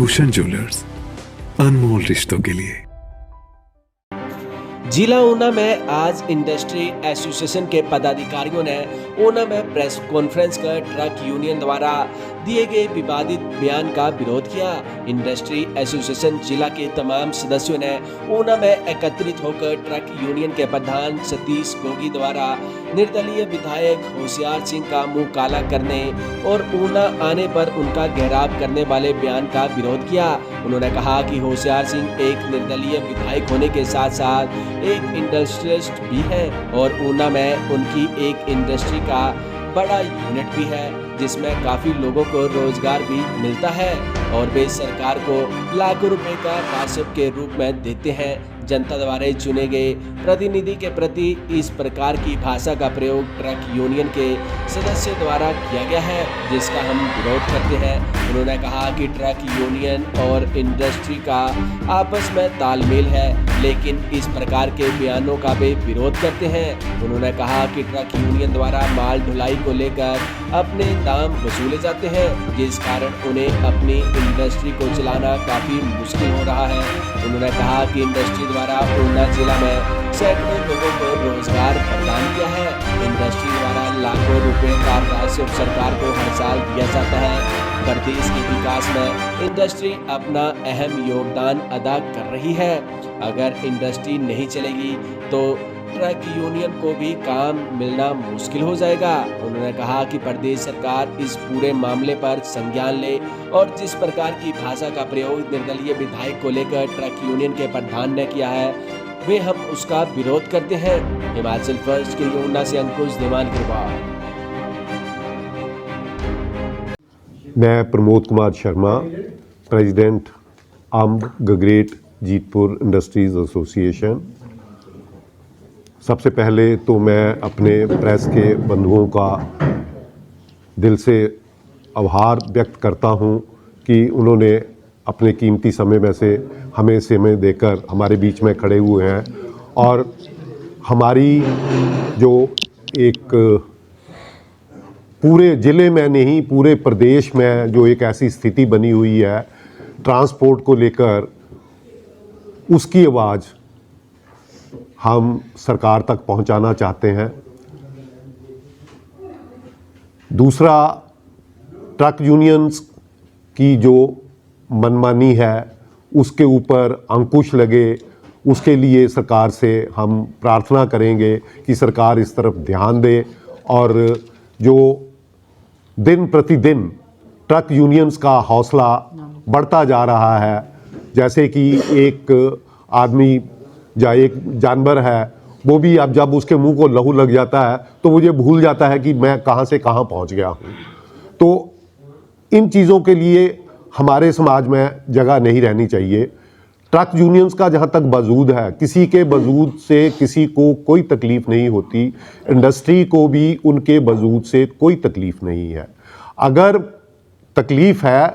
Bhushan jewellers, अनमोल रिश्तों के लिए। जिला ऊना में आज इंडस्ट्री एसोसिएशन के पदाधिकारियों ने ऊना में प्रेस कॉन्फ्रेंस कर ट्रक यूनियन द्वारा दिए गए विवादित बयान का विरोध किया। इंडस्ट्री एसोसिएशन जिला के तमाम सदस्यों ने ऊना में एकत्रित होकर ट्रक यूनियन के प्रधान सतीश गोगी द्वारा निर्दलीय विधायक होशियार सिंह का मुंह काला करने और ऊना आने पर उनका घेराव करने वाले बयान का विरोध किया। उन्होंने कहा कि होशियार सिंह एक निर्दलीय विधायक होने के साथ साथ एक इंडस्ट्रियलिस्ट भी है और ऊना में उनकी एक इंडस्ट्री का बड़ा यूनिट भी है जिसमें काफी लोगों को रोजगार भी मिलता है और वे सरकार को लाखों रुपए का राजस्व के रूप में देते हैं। जनता द्वारा चुने गए प्रतिनिधि के प्रति इस प्रकार की भाषा का प्रयोग ट्रक यूनियन के सदस्य द्वारा किया गया है, जिसका हम विरोध करते हैं। उन्होंने कहा कि ट्रक यूनियन और इंडस्ट्री का आपस में तालमेल है, लेकिन इस प्रकार के बयानों का वे विरोध करते हैं। उन्होंने कहा कि ट्रक यूनियन द्वारा माल ढुलाई को लेकर अपने दाम वसूले जाते हैं, जिस कारण उन्हें अपनी इंडस्ट्री को चलाना काफ़ी मुश्किल हो रहा है। उन्होंने कहा कि इंडस्ट्री द्वारा ऊना जिला में सैकड़ों लोगों को रोजगार प्रदान किया है। इंडस्ट्री द्वारा लाखों रुपए का राजस्व सरकार को हर साल दिया जाता है। प्रदेश के विकास में इंडस्ट्री अपना अहम योगदान अदा कर रही है। अगर इंडस्ट्री नहीं चलेगी तो ट्रक यूनियन को भी काम मिलना मुश्किल हो जाएगा। उन्होंने कहा कि प्रदेश सरकार इस पूरे मामले पर संज्ञान ले और जिस प्रकार की भाषा का प्रयोग निर्दलीय विधायक को लेकर ट्रक यूनियन के प्रधान ने किया है, वे हम उसका विरोध करते हैं। हिमाचल फर्स्ट के लिए ऊना से अंकुश दीवान की रिपोर्ट। मैं प्रमोद कुमार शर्मा, प्रेसिडेंट अम्ब गगरेट जीतपुर इंडस्ट्रीज एसोसिएशन। सबसे पहले तो मैं अपने प्रेस के बंधुओं का दिल से आभार व्यक्त करता हूं कि उन्होंने अपने कीमती समय में से हमें समय देकर हमारे बीच में खड़े हुए हैं और हमारी जो एक पूरे ज़िले में नहीं पूरे प्रदेश में जो एक ऐसी स्थिति बनी हुई है ट्रांसपोर्ट को लेकर, उसकी आवाज़ हम सरकार तक पहुंचाना चाहते हैं। दूसरा, ट्रक यूनियंस की जो मनमानी है उसके ऊपर अंकुश लगे, उसके लिए सरकार से हम प्रार्थना करेंगे कि सरकार इस तरफ ध्यान दे और जो दिन प्रतिदिन ट्रक यूनियंस का हौसला बढ़ता जा रहा है, जैसे कि एक आदमी या एक जानवर है, वो भी अब जब उसके मुंह को लहू लग जाता है तो मुझे भूल जाता है कि मैं कहाँ से कहाँ पहुँच गया हूँ। तो इन चीज़ों के लिए हमारे समाज में जगह नहीं रहनी चाहिए। ट्रक यूनियंस का जहाँ तक वजूद है, किसी के वजूद से किसी को कोई तकलीफ़ नहीं होती, इंडस्ट्री को भी उनके वजूद से कोई तकलीफ़ नहीं है। अगर तकलीफ़ है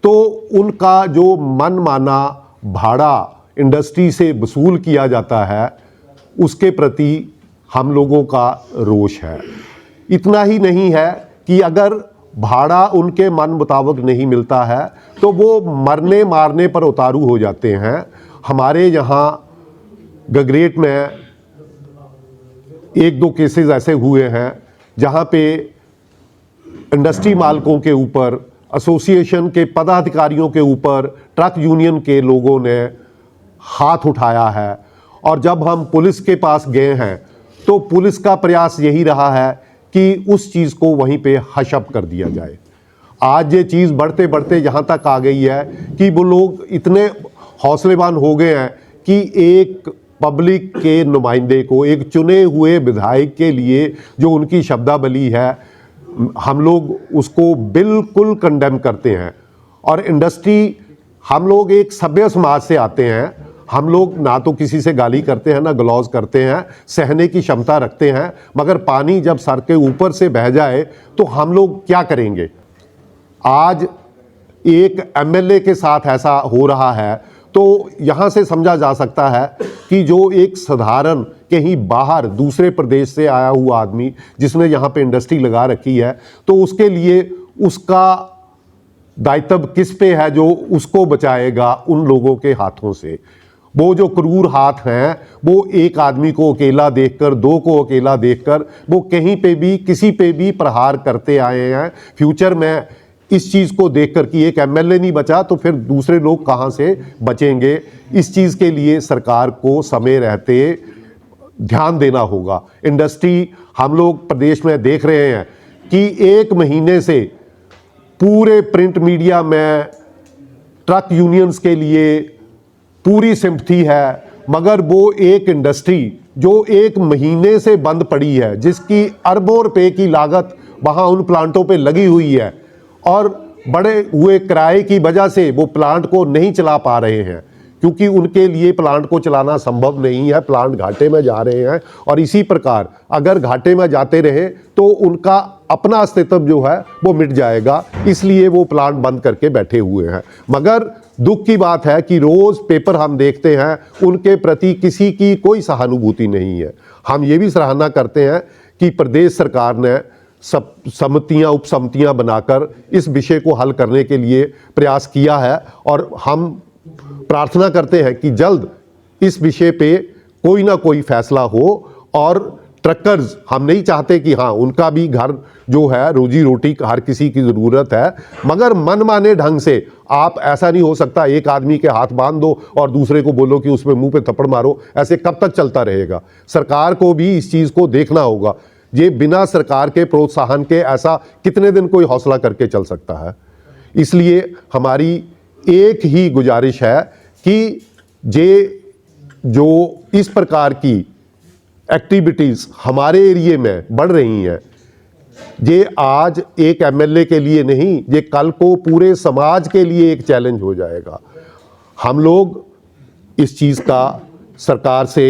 तो उनका जो मनमाना भाड़ा इंडस्ट्री से वसूल किया जाता है उसके प्रति हम लोगों का रोष है। इतना ही नहीं है कि अगर भाड़ा उनके मन मुताबिक नहीं मिलता है तो वो मरने मारने पर उतारू हो जाते हैं। हमारे यहाँ गगरेट में एक दो केसेस ऐसे हुए हैं जहाँ पे इंडस्ट्री मालिकों के ऊपर, एसोसिएशन के पदाधिकारियों के ऊपर ट्रक यूनियन के लोगों ने हाथ उठाया है और जब हम पुलिस के पास गए हैं तो पुलिस का प्रयास यही रहा है कि उस चीज़ को वहीं पे हशप कर दिया जाए। आज ये चीज़ बढ़ते बढ़ते यहाँ तक आ गई है कि वो लोग इतने हौसलेबान हो गए हैं कि एक पब्लिक के नुमाइंदे को, एक चुने हुए विधायक के लिए जो उनकी शब्दावली है, हम लोग उसको बिल्कुल कंडेम करते हैं। और इंडस्ट्री, हम लोग एक सभ्य समाज से आते हैं, हम लोग ना तो किसी से गाली करते हैं ना गलौज करते हैं, सहने की क्षमता रखते हैं, मगर पानी जब सर के ऊपर से बह जाए तो हम लोग क्या करेंगे। आज एक एमएलए के साथ ऐसा हो रहा है तो यहाँ से समझा जा सकता है कि जो एक साधारण कहीं बाहर दूसरे प्रदेश से आया हुआ आदमी जिसने यहाँ पे इंडस्ट्री लगा रखी है तो उसके लिए उसका दायित्व किस पे है जो उसको बचाएगा उन लोगों के हाथों से। वो जो क्रूर हाथ हैं वो एक आदमी को अकेला देखकर, दो को अकेला देखकर वो कहीं पे भी किसी पे भी प्रहार करते आए हैं। फ्यूचर में इस चीज़ को देखकर कि एक एमएलए नहीं बचा तो फिर दूसरे लोग कहाँ से बचेंगे, इस चीज़ के लिए सरकार को समय रहते ध्यान देना होगा। इंडस्ट्री हम लोग प्रदेश में देख रहे हैं कि एक महीने से पूरे प्रिंट मीडिया में ट्रक यूनियंस के लिए पूरी सिंपथी है, मगर वो एक इंडस्ट्री जो एक महीने से बंद पड़ी है, जिसकी अरबों रुपए की लागत वहाँ उन प्लांटों पे लगी हुई है और बड़े हुए किराए की वजह से वो प्लांट को नहीं चला पा रहे हैं, क्योंकि उनके लिए प्लांट को चलाना संभव नहीं है, प्लांट घाटे में जा रहे हैं। और इसी प्रकार अगर घाटे में जाते रहे तो उनका अपना अस्तित्व जो है वो मिट जाएगा, इसलिए वो प्लांट बंद करके बैठे हुए हैं। मगर दुख की बात है कि रोज़ पेपर हम देखते हैं, उनके प्रति किसी की कोई सहानुभूति नहीं है। हम ये भी सराहना करते हैं कि प्रदेश सरकार ने सब समितियाँ, उपसमितियाँ बनाकर इस विषय को हल करने के लिए प्रयास किया है और हम प्रार्थना करते हैं कि जल्द इस विषय पे कोई ना कोई फैसला हो। और ट्रकर्स, हम नहीं चाहते कि हाँ उनका भी घर जो है, रोजी रोटी हर किसी की ज़रूरत है, मगर मनमाने ढंग से आप ऐसा नहीं हो सकता एक आदमी के हाथ बांध दो और दूसरे को बोलो कि उसमें मुंह पे थप्पड़ मारो। ऐसे कब तक चलता रहेगा? सरकार को भी इस चीज़ को देखना होगा। ये बिना सरकार के प्रोत्साहन के ऐसा कितने दिन कोई हौसला करके चल सकता है? इसलिए हमारी एक ही गुजारिश है कि जो इस प्रकार की एक्टिविटीज़ हमारे एरिए में बढ़ रही हैं, ये आज एक एमएलए के लिए नहीं, ये कल को पूरे समाज के लिए एक चैलेंज हो जाएगा। हम लोग इस चीज़ का सरकार से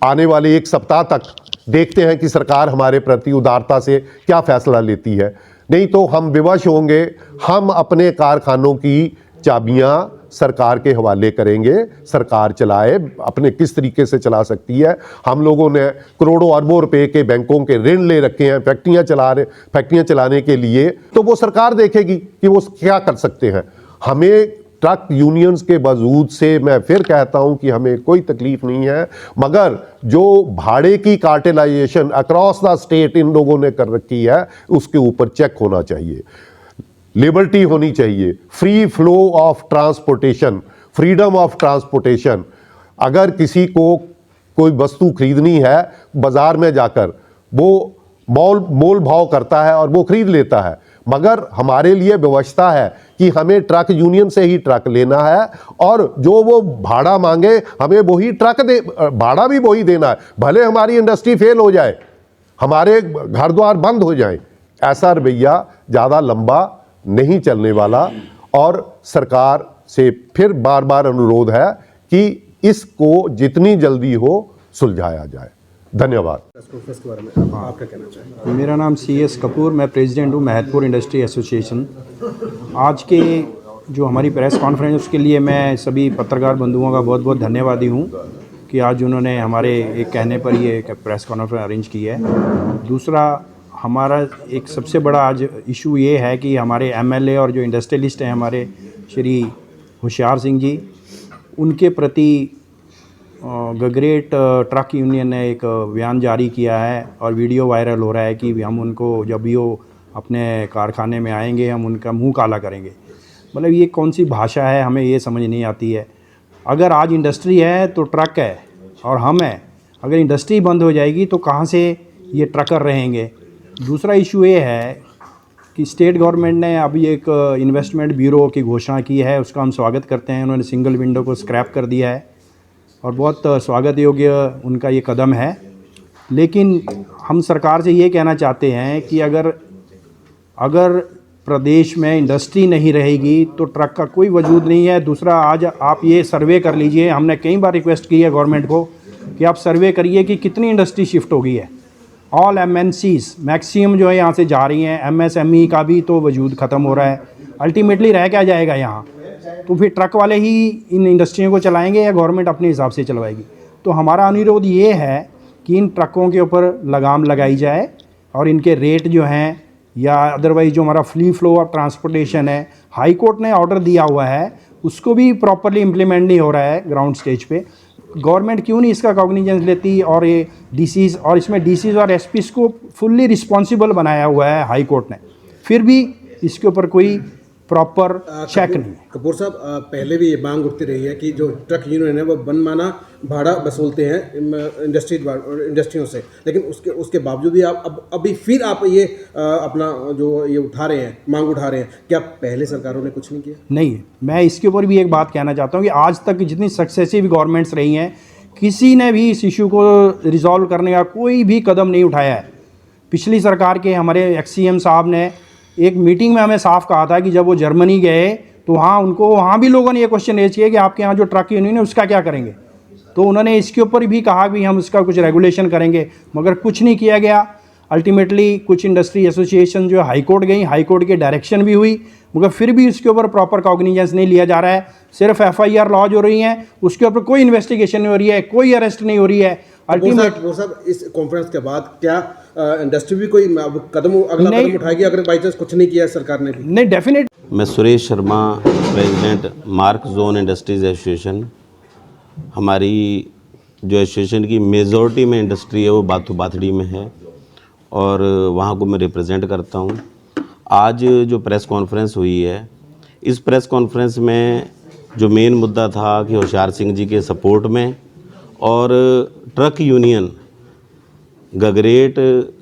आने वाले एक सप्ताह तक देखते हैं कि सरकार हमारे प्रति उदारता से क्या फैसला लेती है। नहीं तो हम विवश होंगे, हम अपने कारखानों की चाबियां सरकार के हवाले करेंगे, सरकार चलाए, अपने किस तरीके से चला सकती है। हम लोगों ने करोड़ों अरबों रुपए के बैंकों के ऋण ले रखे हैं फैक्ट्रियां चलाने के लिए, तो वो सरकार देखेगी कि वो क्या कर सकते हैं। हमें ट्रक यूनियंस के वजूद से मैं फिर कहता हूं कि हमें कोई तकलीफ नहीं है, मगर जो भाड़े की कार्टेलाइजेशन अक्रॉस द स्टेट इन लोगों ने कर रखी है उसके ऊपर चेक होना चाहिए, लिबर्टी होनी चाहिए, free flow of transportation, freedom of transportation. अगर किसी को कोई वस्तु खरीदनी है बाजार में जाकर, वो मोल भाव करता है और वो खरीद लेता है, मगर हमारे लिए व्यवस्था है कि हमें ट्रक यूनियन से ही ट्रक लेना है और जो वो भाड़ा मांगे हमें वही भाड़ा भी वही देना है, भले हमारी इंडस्ट्री फेल हो जाए, हमारे घर द्वार बंद हो जाए। ऐसा रवैया ज़्यादा लंबा नहीं चलने वाला और सरकार से फिर बार बार अनुरोध है कि इसको जितनी जल्दी हो सुलझाया जाए। धन्यवाद। मेरा नाम CS कपूर, मैं प्रेसिडेंट हूँ महतपुर इंडस्ट्री एसोसिएशन। आज के जो हमारी प्रेस कॉन्फ्रेंस उसके लिए मैं सभी पत्रकार बंधुओं का बहुत बहुत धन्यवादी हूँ कि आज उन्होंने हमारे एक कहने पर ये प्रेस कॉन्फ्रेंस अरेंज की है। दूसरा, हमारा एक सबसे बड़ा आज इशू ये है कि हमारे MLA और जो इंडस्ट्रियलिस्ट हैं हमारे श्री होशियार सिंह जी, उनके प्रति गगरेट ट्रक यूनियन ने एक बयान जारी किया है और वीडियो वायरल हो रहा है कि हम उनको जब भी वो अपने कारखाने में आएंगे हम उनका मुंह काला करेंगे। मतलब ये कौन सी भाषा है, हमें ये समझ नहीं आती है। अगर आज इंडस्ट्री है तो ट्रक है और हम हैं, अगर इंडस्ट्री बंद हो जाएगी तो कहाँ से ये ट्रकर रहेंगे। दूसरा इशू ये है कि स्टेट गवर्नमेंट ने अभी एक इन्वेस्टमेंट ब्यूरो की घोषणा की है, उसका हम स्वागत करते हैं। उन्होंने सिंगल विंडो को स्क्रैप कर दिया है और बहुत स्वागत योग्य उनका ये कदम है। लेकिन हम सरकार से ये कहना चाहते हैं कि अगर प्रदेश में इंडस्ट्री नहीं रहेगी तो ट्रक का कोई वजूद नहीं है। दूसरा, आज आप ये सर्वे कर लीजिए, हमने कई बार रिक्वेस्ट की है गवर्नमेंट को कि आप सर्वे करिए कि कितनी इंडस्ट्री शिफ्ट हो गई है। ऑल MNCs मैक्सिमम जो है यहाँ से जा रही हैं, MSME का भी तो वजूद ख़त्म हो रहा है। अल्टीमेटली रह क्या जाएगा यहाँ? तो फिर ट्रक वाले ही इन इंडस्ट्रियों को चलाएंगे या गवर्नमेंट अपने हिसाब से चलवाएगी? तो हमारा अनुरोध ये है कि इन ट्रकों के ऊपर लगाम लगाई जाए और इनके रेट जो हैं या अदरवाइज जो हमारा फ्री फ्लो ऑफ ट्रांसपोर्टेशन है, हाई कोर्ट ने ऑर्डर दिया हुआ है, उसको भी प्रॉपरली इम्प्लीमेंट नहीं हो रहा है ग्राउंड स्टेज पे। गवर्नमेंट क्यों नहीं इसका कॉग्निजेंस लेती, और ये डीसीज और इसमें डीसीज और एसपीज को फुल्ली रिस्पॉन्सिबल बनाया हुआ है हाई कोर्ट ने, फिर भी इसके ऊपर कोई प्रॉपर चेक नहीं है। कपूर साहब, पहले भी ये मांग उठती रही है कि जो ट्रक यूनियन है वो मनमाना भाड़ा वसूलते हैं इंडस्ट्रियों से, लेकिन उसके बावजूद भी आप अभी फिर आप ये अपना जो ये उठा रहे हैं, मांग उठा रहे हैं, क्या पहले सरकारों ने कुछ नहीं किया? नहीं, मैं इसके ऊपर भी एक बात कहना चाहता हूँ कि आज तक जितनी सक्सेसिव गवर्नमेंट्स रही हैं, किसी ने भी इस इशू को रिजॉल्व करने का कोई भी कदम नहीं उठाया है। पिछली सरकार के हमारे एक्स-सीएम साहब ने एक मीटिंग में हमें साफ कहा था कि जब वो जर्मनी गए तो वहाँ भी लोगों ने ये क्वेश्चन रेज किया कि आपके यहाँ जो ट्रक यूनियन है उसका क्या करेंगे। तो उन्होंने इसके ऊपर भी कहा कि हम इसका कुछ रेगुलेशन करेंगे, मगर कुछ नहीं किया गया। अल्टीमेटली कुछ इंडस्ट्री एसोसिएशन जो हाई कोर्ट गई, हाई कोर्ट की डायरेक्शन भी हुई, मगर फिर भी उसके ऊपर प्रॉपर कॉग्निजेंस नहीं लिया जा रहा है। सिर्फ FIR लॉज हो रही हैं, उसके ऊपर कोई इन्वेस्टिगेशन नहीं हो रही है, कोई अरेस्ट नहीं हो रही है। वो सब इस कॉन्फ्रेंस के बाद क्या इंडस्ट्री भी कोई अगला कदम उठाएगी अगर बाई चांस कुछ नहीं किया सरकार ने भी? नहीं, डेफिनेट। मैं Suresh Sharma, president mark zone industries association. हमारी जो एसोसिएशन की मेजॉरिटी में इंडस्ट्री है वो बाथू बाथड़ी में है और वहाँ को मैं रिप्रेजेंट करता हूँ। आज जो प्रेस कॉन्फ्रेंस हुई है, इस प्रेस कॉन्फ्रेंस में जो मेन मुद्दा था कि होशियार सिंह जी के सपोर्ट में और ट्रक यूनियन गगरेट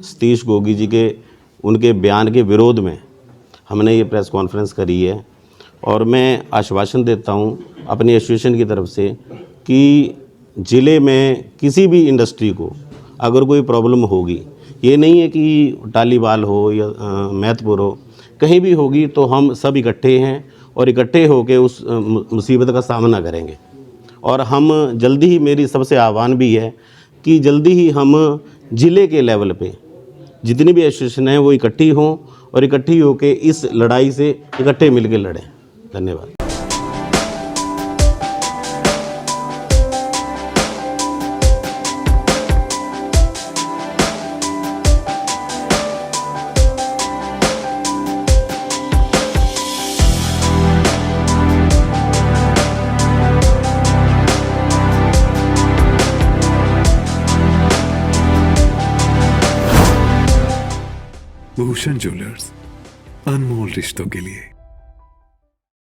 सतीश गोगी जी के उनके बयान के विरोध में हमने ये प्रेस कॉन्फ्रेंस करी है। और मैं आश्वासन देता हूँ अपनी एसोसिएशन की तरफ से कि ज़िले में किसी भी इंडस्ट्री को अगर कोई प्रॉब्लम होगी, ये नहीं है कि टालीवाल हो या मैथपुर हो, कहीं भी होगी तो हम सब इकट्ठे हैं और इकट्ठे होकर उस मुसीबत का सामना करेंगे। और हम जल्दी ही, मेरी सबसे आह्वान भी है कि जल्दी ही हम ज़िले के लेवल पे जितनी भी एसोसिएशन हैं वो इकट्ठी हों और इकट्ठी होकर इस लड़ाई से इकट्ठे मिलकर लड़ें। धन्यवाद। भूषण ज्वेलर्स, अनमोल रिश्तों के लिए।